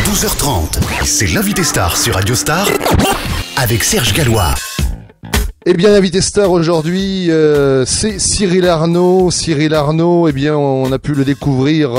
12h30, c'est l'invité star sur Radio Star avec Serge Gallois. Eh bien, l'invité star aujourd'hui, c'est Cyril Arnaud. Cyril Arnaud, eh bien, on a pu le découvrir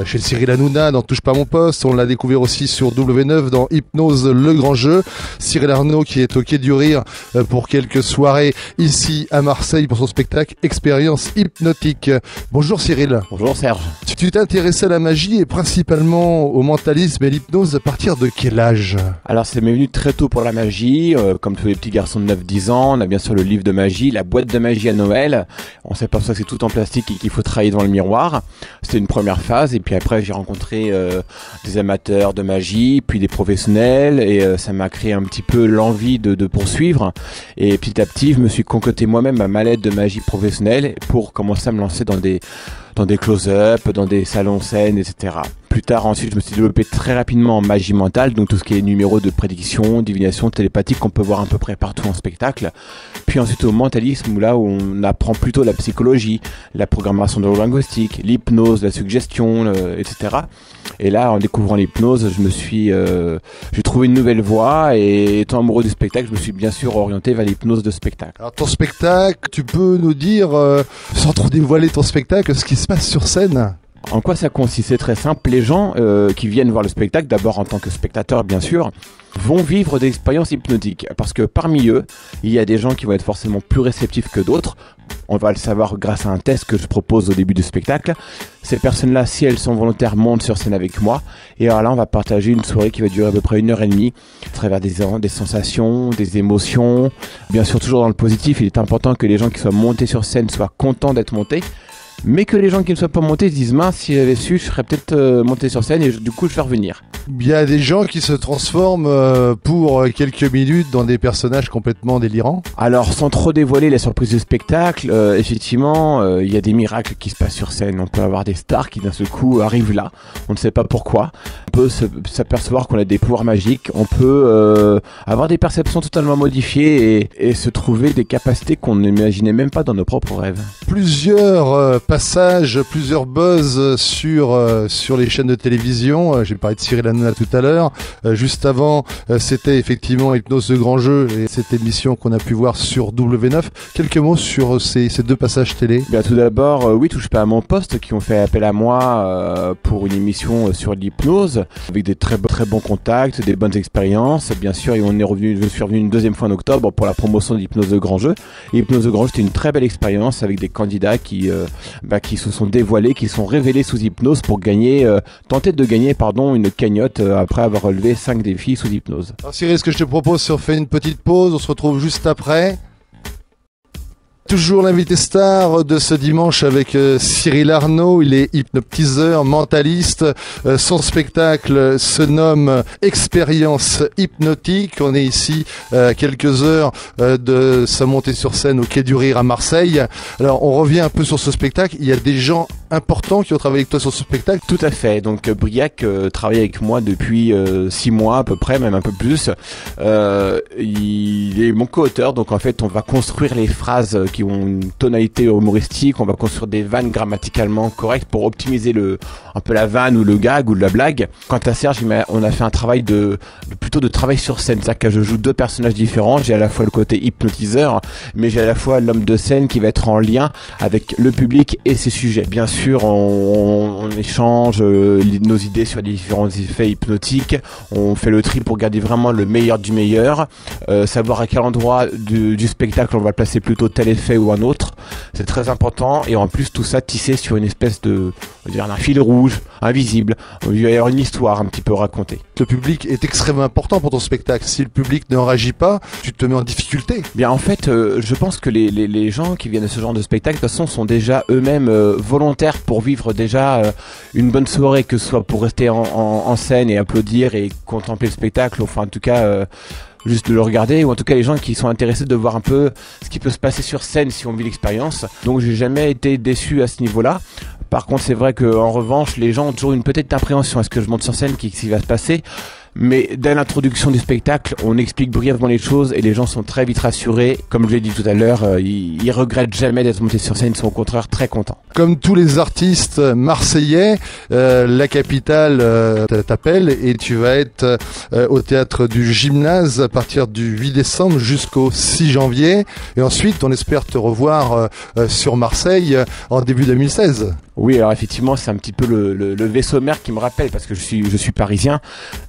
chez Cyril Hanouna dans Touche pas mon poste. On l'a découvert aussi sur W9 dans Hypnose le grand jeu. Cyril Arnaud qui est au Quai du Rire pour quelques soirées ici à Marseille pour son spectacle Expérience hypnotique. Bonjour Cyril. Bonjour Serge. Tu t'es intéressé à la magie et principalement au mentalisme et l'hypnose à partir de quel âge? Alors c'est venu très tôt pour la magie, comme tous les petits garçons de 9-10 ans. On a bien sûr le livre de magie, la boîte de magie à Noël. On s'aperçoit que c'est tout en plastique et qu'il faut travailler devant le miroir. C'était une première phase et puis après j'ai rencontré des amateurs de magie, puis des professionnels et ça m'a créé un petit peu l'envie de poursuivre. Et petit à petit je me suis concocté moi-même ma mallette de magie professionnelle pour commencer à me lancer dans des close-up, dans des salons scènes, etc. Plus tard, ensuite, je me suis développé très rapidement en magie mentale, donc tout ce qui est numéro de prédiction, divination, télépathique, qu'on peut voir à peu près partout en spectacle. Puis ensuite au mentalisme, là où on apprend plutôt la psychologie, la programmation neurolinguistique, l'hypnose, la suggestion, etc. Et là, en découvrant l'hypnose, j'ai trouvé une nouvelle voie et étant amoureux du spectacle, je me suis bien sûr orienté vers l'hypnose de spectacle. Alors ton spectacle, tu peux nous dire, sans trop dévoiler ton spectacle, ce qui se passe sur scène? En quoi ça consiste? C'est très simple. Les gens qui viennent voir le spectacle, d'abord en tant que spectateurs bien sûr, vont vivre des expériences hypnotiques. Parce que parmi eux, il y a des gens qui vont être forcément plus réceptifs que d'autres. On va le savoir grâce à un test que je propose au début du spectacle. Ces personnes-là, si elles sont volontaires, montent sur scène avec moi. Et alors là, on va partager une soirée qui va durer à peu près 1h30 à travers des sensations, des émotions. Bien sûr, toujours dans le positif, il est important que les gens qui soient montés sur scène soient contents d'être montés. Mais que les gens qui ne soient pas montés se disent mince, si j'avais su, je serais peut-être monté sur scène et du coup je vais revenir. Il y a des gens qui se transforment pour quelques minutes dans des personnages complètement délirants. Alors sans trop dévoiler la surprise du spectacle, effectivement il y a des miracles qui se passent sur scène. On peut avoir des stars qui d'un seul coup arrivent là, on ne sait pas pourquoi. On peut s'apercevoir qu'on a des pouvoirs magiques, on peut avoir des perceptions totalement modifiées et se trouver des capacités qu'on n'imaginait même pas dans nos propres rêves. Plusieurs passages, plusieurs buzz sur les chaînes de télévision. J'ai parlé de Cyril Hanouna tout à l'heure. Juste avant, c'était effectivement Hypnose de grand jeu et cette émission qu'on a pu voir sur W9. Quelques mots sur ces deux passages télé. Bien, tout d'abord, oui, Touche pas à mon poste qui ont fait appel à moi pour une émission sur l'hypnose avec des très bons contacts, des bonnes expériences. Bien sûr, et je suis revenu une deuxième fois en octobre pour la promotion d'Hypnose de grand jeu. Et Hypnose de grand jeu, c'était une très belle expérience avec des candidats qui se sont dévoilés, qui sont révélés sous hypnose pour tenter de gagner une cagnotte après avoir relevé 5 défis sous hypnose. Alors Cyril, ce que je te propose, c'est on fait une petite pause, on se retrouve juste après. Toujours l'invité star de ce dimanche avec Cyril Arnaud, il est hypnotiseur, mentaliste, son spectacle se nomme Expérience hypnotique, on est ici à quelques heures de sa montée sur scène au Quai du Rire à Marseille. Alors on revient un peu sur ce spectacle, il y a des gens importants qui ont travaillé avec toi sur ce spectacle? Tout à fait, donc Briac travaille avec moi depuis 6 mois à peu près, même un peu plus. Il est mon co-auteur, donc en fait on va construire les phrases qui ont une tonalité humoristique, on va construire des vannes grammaticalement correctes pour optimiser un peu la vanne ou le gag ou la blague. Quant à Serge, on a fait un travail plutôt de travail sur scène, c'est-à-dire que je joue 2 personnages différents, j'ai à la fois le côté hypnotiseur, mais j'ai à la fois l'homme de scène qui va être en lien avec le public et ses sujets. Bien sûr, on échange nos idées sur les différents effets hypnotiques, on fait le tri pour garder vraiment le meilleur du meilleur, savoir à quel endroit du spectacle on va placer plutôt tel effet ou un autre, c'est très important. Et en plus tout ça tissé sur une espèce d'un fil rouge invisible, il va y avoir une histoire un petit peu racontée. Le public est extrêmement important pour ton spectacle, si le public ne réagit pas, tu te mets en difficulté. Bien en fait je pense que les gens qui viennent de ce genre de spectacle de toute façon sont déjà eux-mêmes volontaires pour vivre déjà une bonne soirée, que ce soit pour rester en scène et applaudir et contempler le spectacle, enfin en tout cas juste de le regarder, ou en tout cas les gens qui sont intéressés de voir un peu ce qui peut se passer sur scène si on vit l'expérience. Donc j'ai jamais été déçu à ce niveau-là. Par contre c'est vrai qu'en revanche les gens ont toujours une petite appréhension, est-ce que je monte sur scène, qu'est-ce qui va se passer? Mais dès l'introduction du spectacle, on explique brièvement les choses et les gens sont très vite rassurés. Comme je l'ai dit tout à l'heure, ils regrettent jamais d'être montés sur scène, ils sont au contraire très contents. Comme tous les artistes marseillais, la capitale t'appelle et tu vas être au théâtre du Gymnase à partir du 8 décembre jusqu'au 6 janvier. Et ensuite, on espère te revoir sur Marseille en début 2016. Oui, alors effectivement, c'est un petit peu le vaisseau mère qui me rappelle parce que je suis parisien.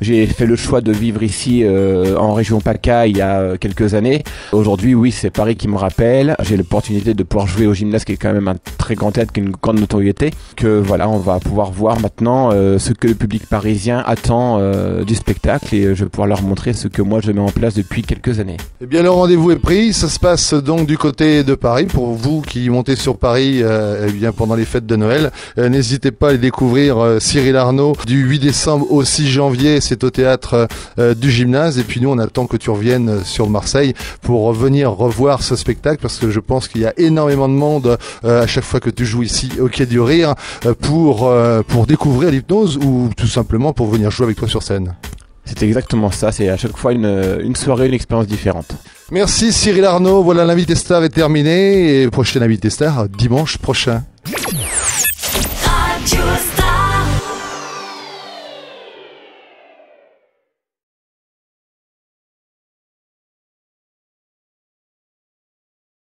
J'ai fait le choix de vivre ici en région PACA il y a quelques années. Aujourd'hui, oui, c'est Paris qui me rappelle. J'ai l'opportunité de pouvoir jouer au Gymnase, qui est quand même un très grand théâtre, qui a une grande notoriété. Que voilà, on va pouvoir voir maintenant ce que le public parisien attend du spectacle et je vais pouvoir leur montrer ce que moi je mets en place depuis quelques années. Eh bien, le rendez-vous est pris. Ça se passe donc du côté de Paris. Pour vous qui montez sur Paris, eh bien pendant les fêtes de Noël. N'hésitez pas à aller découvrir Cyril Arnaud du 8 décembre au 6 janvier, c'est au théâtre du Gymnase. Et puis nous, on attend que tu reviennes sur Marseille pour venir revoir ce spectacle, parce que je pense qu'il y a énormément de monde à chaque fois que tu joues ici au Quai du Rire pour découvrir l'hypnose ou tout simplement pour venir jouer avec toi sur scène. C'est exactement ça, c'est à chaque fois une soirée, une expérience différente. Merci Cyril Arnaud, voilà, l'invité star est terminé et prochain invité star dimanche prochain.